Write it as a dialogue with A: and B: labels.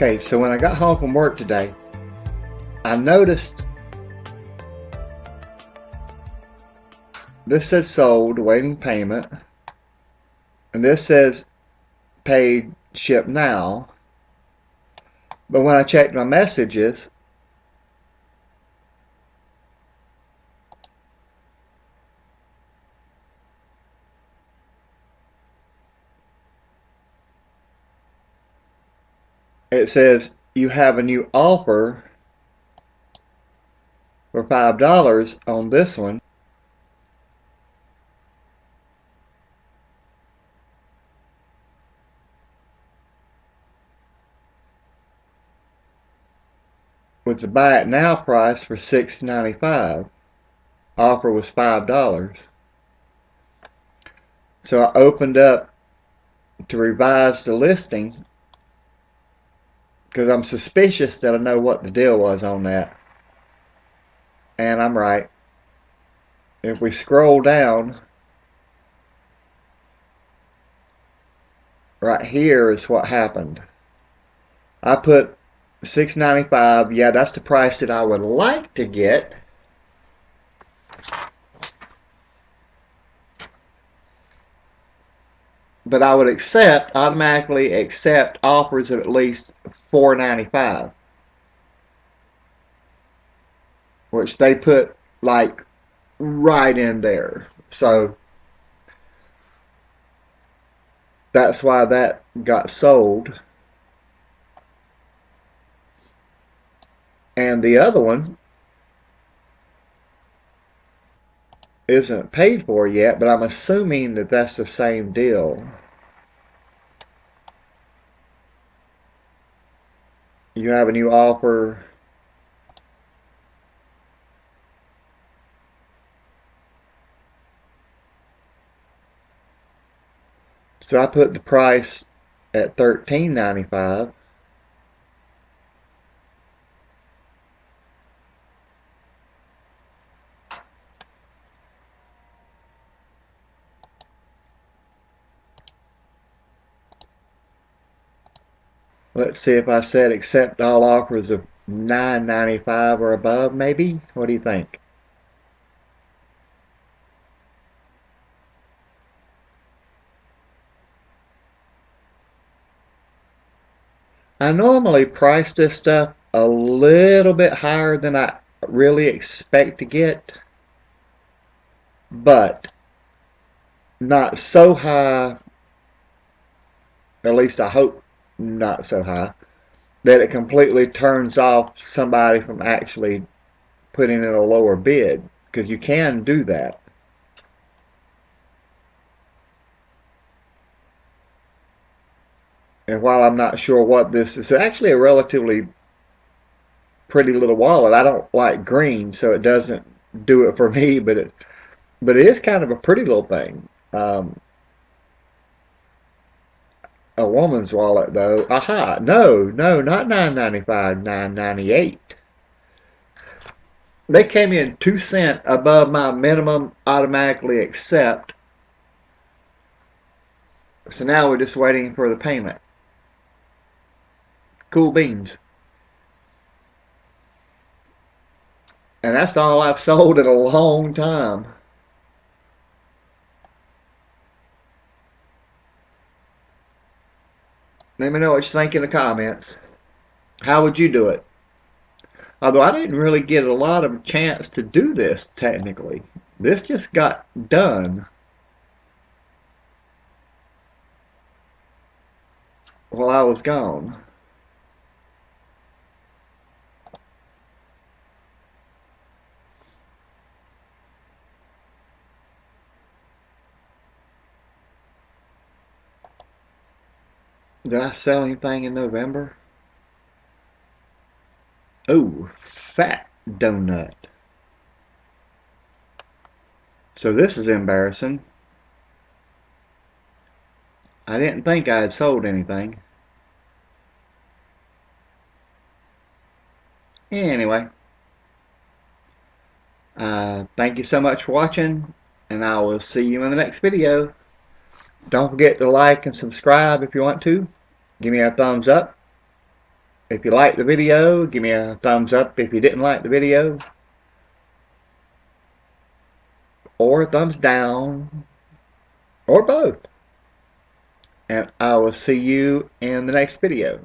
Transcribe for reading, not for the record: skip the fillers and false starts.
A: Okay, so when I got home from work today, I noticed this said sold, awaiting payment, and this says paid, ship now. But when I checked my messages, it says you have a new offer for $5 on this one. With the buy it now price for $6.95. Offer was $5. So I opened up to revise the listing because I'm suspicious that I know what the deal was on that. And I'm right. If we scroll down, right here is what happened. I put $6.95. Yeah, that's the price that I would like to get. But I would automatically accept offers of at least $4.95, which they put like right in there. So that's why that got sold. And the other one isn't paid for yet, but I'm assuming that that's the same deal. You have a new offer. So I put the price at $13.95. Let's see if I said accept all offers of $9.95 or above, maybe? What do you think? I normally price this stuff a little bit higher than I really expect to get, but not so high, at least I hope not so high, that it completely turns off somebody from actually putting in a lower bid, because you can do that. And while I'm not sure what this is, it's actually a relatively pretty little wallet. I don't like green, so it doesn't do it for me, but it is kind of a pretty little thing. A woman's wallet though. Aha! No, not $9.95, $9.98. They came in 2 cents above my minimum automatically accept. So now we're just waiting for the payment. Cool beans. And that's all I've sold in a long time. Let me know what you think in the comments. How would you do it? Although I didn't really get a lot of chance to do this technically. This just got done while I was gone. Did I sell anything in November? Oh, fat donut. So this is embarrassing. I didn't think I had sold anything. Anyway, thank you so much for watching, and I will see you in the next video. Don't forget to like and subscribe if you want to. Give me a thumbs up. If you liked the video, give me a thumbs up. If you didn't like the video, or a thumbs down, or both. And I will see you in the next video.